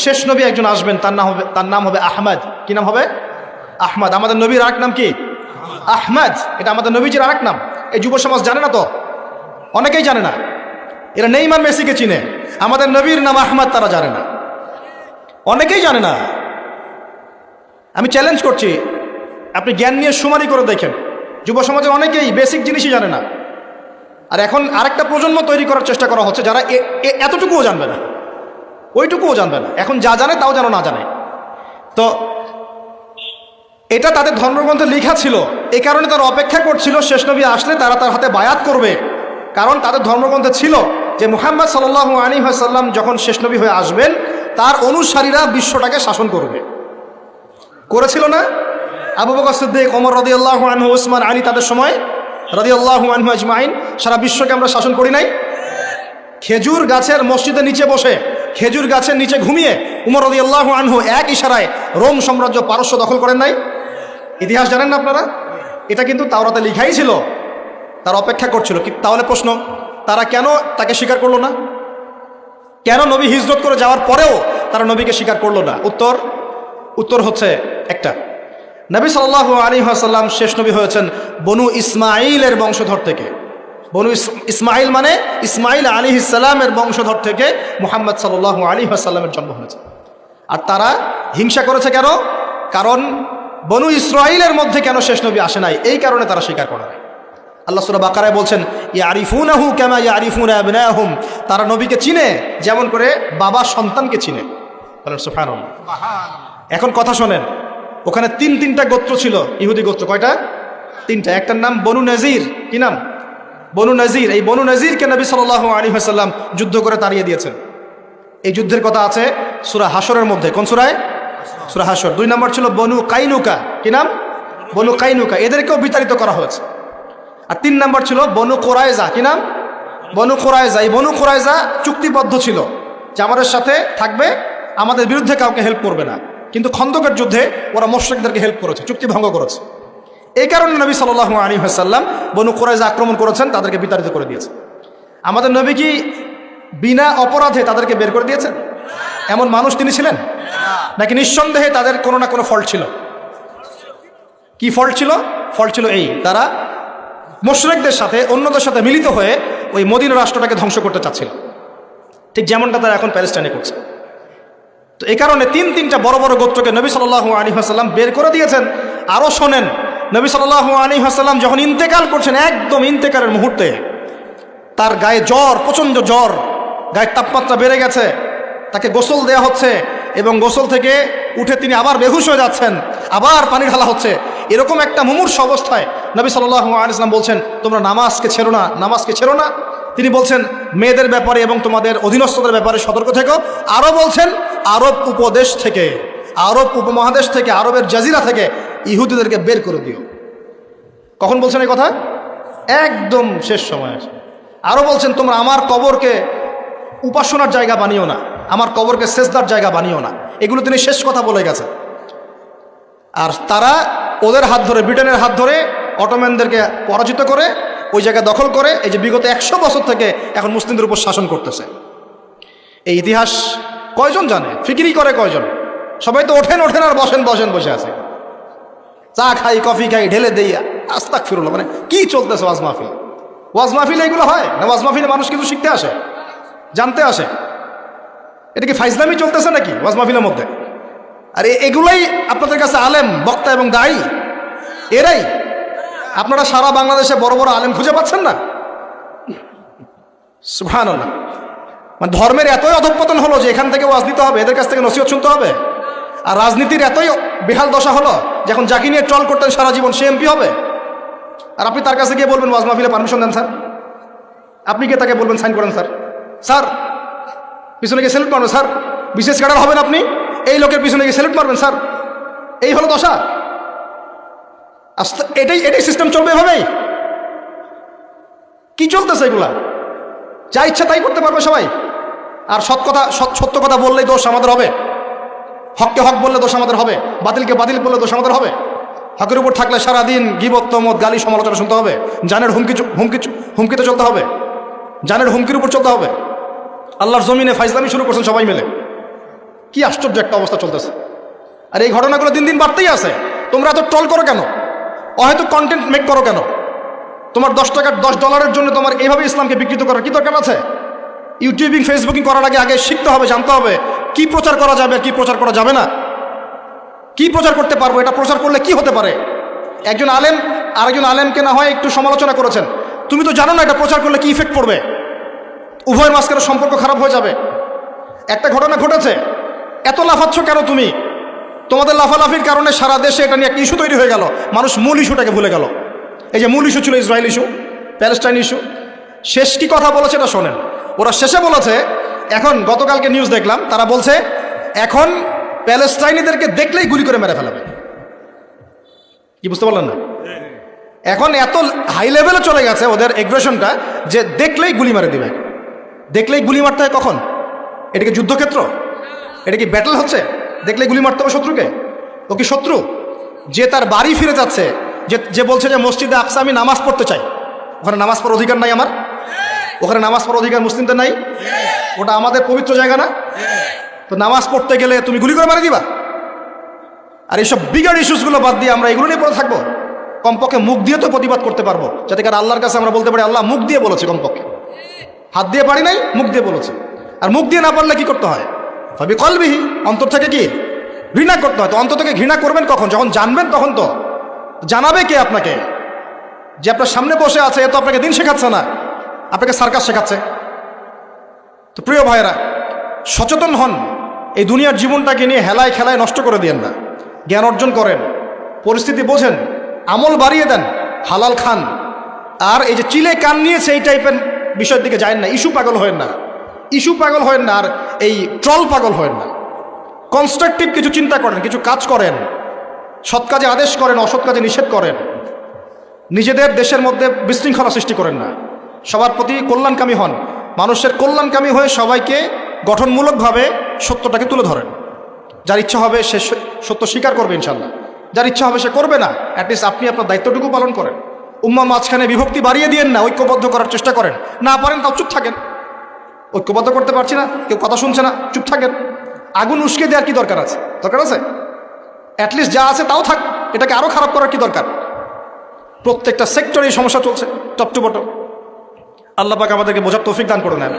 শেষ নবী একজন আসবেন, তার নাম হবে আহমদ। কি নাম হবে? আহমদ। আমাদের নবীর আরেক নাম কি? আহমদ। এটা আমাদের নবীজির আরেক নাম। এই যুব সমাজ জানে না তো, অনেকেই জানে না। এরা নেইমার মেসিকে চিনে, আমাদের নবীর নাম আহমদ তারা জানে না, অনেকেই জানে না। আমি চ্যালেঞ্জ করছি, আপনি জ্ঞান নিয়ে শুমারি করে দেখেন, যুব সমাজের অনেকেই বেসিক জিনিসই জানে না। আর এখন আরেকটা প্রজন্ম তৈরি করার চেষ্টা করা হচ্ছে যারা এতটুকুও জানবে না, ওইটুকুও জানবে না। এখন যা জানে তাও যেন না জানে। তো এটা তাদের ধর্মগ্রন্থে লেখা ছিল, এই কারণে তারা অপেক্ষা করছিল শেষ নবী আসলে তারা তার হাতে বায়াত করবে। কারণ তাদের ধর্মগ্রন্থে ছিল যে মুহাম্মদ সাল্লাল্লাহু আলাইহি ওয়াসাল্লাম যখন শেষ নবী হয়ে আসবেন তার অনুসারীরা বিশ্বটাকে শাসন করবে। করেছিল না? আবু বকর সিদ্দিক, ওমর রাদিয়াল্লাহু আনহু, উসমান, আলী, তাদের সময় রাদিয়াল্লাহু আনহু আজমাইন সারা বিশ্বকে আমরা শাসন করি নাই? খেজুর গাছের মসজিদের নিচে বসে, খেজুর গাছের নিচে ঘুমিয়ে উমর রাদিয়াল্লাহু আনহু এক ইশারায় রোম সাম্রাজ্য পারস্য দখল করেন নাই? ইতিহাস জানেন না আপনারা? এটা কিন্তু তাওরাতে লেখাই ছিল, তারা অপেক্ষা করছিল। তাহলে প্রশ্ন, তারা কেন তাকে স্বীকার করলো না? কেন নবী হিজরত করে যাওয়ার পরেও তারা নবীকে স্বীকার করলো না? উত্তর হচ্ছে একটা, নবী সাল্লাল্লাহু আলাইহি ওয়াসাল্লাম শেষ নবী হয়েছেন বনু ইসমাইলের বংশধর থেকে। বনু ইসমাইল মানে ইসমাইল আলাইহিস সালামের বংশধর থেকে মুহাম্মদ সাল্লাল্লাহু আলাইহি ওয়াসাল্লামের জন্ম হয়েছে। আর তারা হিংসা করেছে কেন? কারণ বনু ইসরাইলের মধ্যে কেন শেষ নবী আসে নাই, এই কারণে তারা স্বীকার করে নাই। আল্লাহ সূরা বাকারায় বলছেন, ইয়ারিফুনাহু কামা ইয়ারিফুনা আবনাহুম, তারা নবীকে চিনে যেমন করে বাবা সন্তানকে চিনে। বলেন সুবহানাল্লাহ। এখন কথা শোনেন, ওখানে তিনটা গোত্র ছিল, ইহুদি গোত্র। কয়টা? তিনটা। একটার নাম বনু নজির। কি নাম? বনু নজির। এই বনু নজিরকে নবী সাল্লাল্লাহু আলাইহি ওয়াসাল্লাম যুদ্ধ করে তাড়িয়ে দিয়েছেন। এই যুদ্ধের কথা আছে সূরা হাশরের মধ্যে। কোন সূরায়? সূরা হাশর। 2 নম্বর ছিল বনু কাইনুকা। কি নাম? বনু কাইনুকা। এদেরকেও বিতাড়িত করা হয়েছে। আর 3 নম্বর ছিল বনু কোরাইজা। কি নাম? বনু কোরাইজা। এই বনু কোরাইজা চুক্তিবদ্ধ ছিল যে আমাদের সাথে থাকবে, আমাদের বিরুদ্ধে কাউকে হেল্প করবে না। কিন্তু খন্দকের যুদ্ধে ওরা মুশরিকদেরকে হেল্প করেছে, চুক্তি ভঙ্গ করেছে। এই কারণে নবী সাল্লাল্লাহু আলাইহি ওয়াসাল্লাম বনু কোরাইজা আক্রমণ করেছেন, তাদেরকে বিতাড়িত করে দিয়েছে। আমাদের নবী কি বিনা অপরাধে তাদেরকে বের করে দিয়েছেন? এমন মানুষ তিনি ছিলেন? নাকি নিঃসন্দেহে তাদের কোনো না কোনো ফল্ট ছিল? কি ফল্ট ছিল? ফল্ট ছিল এই, তারা মুশরিকদের সাথে, অন্যদের সাথে মিলিত হয়ে ওই মদিনা রাষ্ট্রটাকে ধ্বংস করতে চাচ্ছিল, ঠিক যেমনটা তারা এখন প্যালেস্টাইনে করছে। তো এই কারণে তিনটা বড় বড় গোত্রকে নবী সাল্লাল্লাহু আলাইহি ওয়াসাল্লাম বের করে দিয়েছেন। আরও শোনেন, নবী সাল্লাল্লাহু আলাইহি ওয়াসাল্লাম যখন ইন্তেকাল করছেন, একদম ইন্তেকালের মুহূর্তে তার গায়ে জ্বর, প্রচণ্ড জ্বর, গায়ের তাপমাত্রা বেড়ে গেছে, তাকে গোসল দেয়া হচ্ছে এবং গোসল থেকে উঠে তিনি আবার বেহুশ হয়ে যাচ্ছেন, আবার পানি ঢালা হচ্ছে। এরকম একটা মুমূর্ষ অবস্থায় নবী সাল্লাল্লাহু আলাইহি ওয়াসাল্লাম বলছেন, তোমরা নামাজকে ছেড়ো না, নামাজকে ছেড়ো না। তিনি বলছেন মেয়েদের ব্যাপারে এবং তোমাদের অধীনস্থদের ব্যাপারে সতর্ক থেকো। আরও বলছেন আরব উপদেশ থেকে, আরব উপমহাদেশ থেকে, আরবের জাজিরা থেকে ইহুদিদেরকে বের করে দিও। কখন বলছেন এই কথা? একদম শেষ সময় আছে। আরও বলছেন তোমরা আমার কবরকে উপাসনার জায়গা বানিও না, আমার কবরকে সেজদার জায়গা বানিও না। এগুলো তিনি শেষ কথা বলে গেছেন। আর তারা ওদের হাত ধরে, ব্রিটেনের হাত ধরে অটোম্যানদেরকে পরাজিত করে ওই জায়গা দখল করে এই যে বিগত 100 বছর থেকে এখন মুসলিমদের উপর শাসন করতেছে। এই ইতিহাস কয়জন জানে? ফিকিরি করে কয়জন? সবাই তো ওঠেন আর বসেন বসে আছে, চা খাই, কফি খাই, ঢেলে দেই, আস্তাগফিরুল্লাহ। মানে কি চলতেছে ওয়াজ মাহফিল? ওয়াজ মাহফিল এগুলো হয় না? ওয়াজ মাহফিলে মানুষ কিছু শিখতে আসে, জানতে আসে। এটা কি ফাইজলামি চলতেছে নাকি ওয়াজ মাহফিলের মধ্যে? আর এগুলাই আপনাদের কাছে আলেম, বক্তা এবং দায়ী, এরাই। আপনারা সারা বাংলাদেশে বড় বড় আলেম খুঁজে পাচ্ছেন না? সুবহানাল্লাহ। মানে ধর্মের এতই অধঃপতন হলো যে এখান থেকে ওয়াজ দিতে হবে, এদের কাছ থেকে নসিহত শুনতে হবে। আর রাজনীতির এতই বেহাল দশা হলো যে এখন যাকে নিয়ে ট্রল করতেন সারা জীবন সে এমপি হবে। আর আপনি তার কাছে গিয়ে বলবেন ওয়াজ মাহফিলে পারমিশন দেন স্যার। আপনি গিয়ে তাকে বলবেন সাইন করেন স্যার। স্যার পিছনে গিয়ে সেলুট মারবেন স্যার। বিশেষ ক্যাডার হবেন আপনি, এই লোকের পিছনে গিয়ে সেলুট মারবেন স্যার। এই হলো দশা। এটাই সিস্টেম চলবে এভাবেই? কি চলতেছে এগুলা? যা ইচ্ছা তাই করতে পারবে সবাই। আর সত্য কথা বললেই দোষ আমাদের হবে, হককে হক বললে দোষ আমাদের হবে, বাতিলকে বাতিল বললে দোষ আমাদের হবে। হকের উপর থাকলে সারাদিন গীবত, তমত, গালি, সমালোচনা শুনতে হবে। জানের হুমকিতে চলতে হবে, জানের হুমকির উপর চলতে হবে। আল্লাহর জমিনে ফাইজলামি শুরু করছেন সবাই মিলে। কি আশ্চর্য একটা অবস্থা চলতেছে। আর এই ঘটনাগুলো দিন দিন বাড়তেই আছে। তোমরা এত ট্রল করো কেন? হয়তো কন্টেন্ট মেক করো কেন? তোমার $10 জন্য তোমার এইভাবে ইসলামকে বিকৃত করার কি দরকার আছে? ইউটিউবিং ফেসবুকিং করার আগে শিখতে হবে, জানতে হবে কি প্রচার করা যাবে আর কি প্রচার করা যাবে না, কি প্রচার করতে পারবো, এটা প্রচার করলে কি হতে পারে। একজন আলেম আরেকজন আলেমকে না হয় একটু সমালোচনা করেছেন, তুমি তো জানো না এটা প্রচার করলে কি ইফেক্ট পড়বে, উভয়ের মাঝখানে সম্পর্ক খারাপ হয়ে যাবে। একটা ঘটনা ঘটেছে, এত লাফাচ্ছ কেন তুমি? তোমাদের লাফালাফির কারণে সারা দেশে এটা নিয়ে একটা ইস্যু তৈরি হয়ে গেল, মানুষ মূল ইস্যুটাকে ভুলে গেল। এই যে মূল ইস্যু ছিল ইসরায়েল ইস্যু, প্যালেস্টাইন ইস্যু, শেষ কি কথা বলেছে এটা শোনেন। ওরা শেষে বলেছে, এখন গতকালকে নিউজ দেখলাম, তারা বলছে এখন প্যালেস্টাইনিদেরকে দেখলেই গুলি করে মেরে ফেলাবে। কি বুঝতে পারলেন না? এখন এত হাই লেভেলে চলে গেছে ওদের এগ্রেশনটা যে দেখলেই গুলি মারে দিবে। দেখলেই গুলি মারতে হয় কখন? এটা কি যুদ্ধক্ষেত্র? এটা কি ব্যাটল হচ্ছে? দেখলেই গুলি মারতে হবে শত্রুকে? ও কি শত্রু? যে তার বাড়ি ফিরে যাচ্ছে, যে বলছে যে মসজিদে আকসা আমি নামাজ পড়তে চাই, ওখানে নামাজ পড়ার অধিকার নাই আমার? ওখানে নামাজ পড়ার অধিকার মুসলিমদের নাই? ওটা আমাদের পবিত্র জায়গা না? তো নামাজ পড়তে গেলে তুমি গুলি করে মারি দিবা? আর এইসব বিগার ইস্যুসগুলো বাদ দিয়ে আমরা এগুলো নিয়ে পড়ে থাকবো? কমপক্ষে মুখ দিয়ে তো প্রতিবাদ করতে পারবো, যাতে কারণ আল্লাহর কাছে আমরা বলতে পারি আল্লাহ মুখ দিয়ে বলেছে, কমপক্ষে হাত দিয়ে পারি নাই, মুখ দিয়ে বলেছে। আর মুখ দিয়ে না পারলে কি করতে হয়? ভাবি কলবিহি, অন্তর থেকে কি ঘৃণা করতে হয়। তো অন্তর থেকে ঘৃণা করবেন কখন? যখন জানবেন তখন। তো জানাবে কে আপনাকে? যে আপনার সামনে বসে আছে, এ তো আপনাকে দিন শেখাচ্ছে না, আপনাকে সার্কাস শেখাচ্ছে। তো প্রিয় ভাইয়েরা, সচেতন হন, এই দুনিয়ার জীবনটাকে নিয়ে হেলায় খেলায় নষ্ট করে দিয়েন না। জ্ঞান অর্জন করেন, পরিস্থিতি বোঝেন, আমল বাড়িয়ে দেন, হালাল খান। আর এই যে চিলে কান নিয়েছে এই টাইপের বিষয়ের দিকে যায় না, ইস্যু পাগল হয়েন না, ইস্যু পাগল হয়েন না, আর এই ট্রল পাগল হয়েন না। কনস্ট্রাকটিভ কিছু চিন্তা করেন, কিছু কাজ করেন, সৎ কাজে আদেশ করেন, অসৎ কাজে নিষেধ করেন। নিজেদের দেশের মধ্যে বিশৃঙ্খলা সৃষ্টি করেন না, সবার প্রতি কল্যাণকামী হন। মানুষের কল্যাণকামী হয়ে সবাইকে গঠনমূলকভাবে সত্যটাকে তুলে ধরেন। যার ইচ্ছা হবে সে সত্য স্বীকার করবে ইনশাল্লাহ, যার ইচ্ছা হবে সে করবে না, অ্যাটলিস্ট আপনি আপনার দায়িত্বটুকু পালন করেন। উম্মার মাঝখানে বিভক্তি বাড়িয়ে দিয়েন না, ঐক্যবদ্ধ করার চেষ্টা করেন। না পারেন তাও চুপ থাকেন। ঐক্যবদ্ধ করতে পারছি না, কেউ কথা শুনছে না, চুপ থাকেন। আগুন উস্কে দেওয়ার কি দরকার আছে? দরকার আছে? অ্যাটলিস্ট যা আছে তাও থাক, এটাকে আরও খারাপ করার কি দরকার? প্রত্যেকটা সেক্টরে এই সমস্যা চলছে টপ টু বটম। আল্লাহ পাক আমাদেরকে বোঝার তৌফিক দান করে নেন।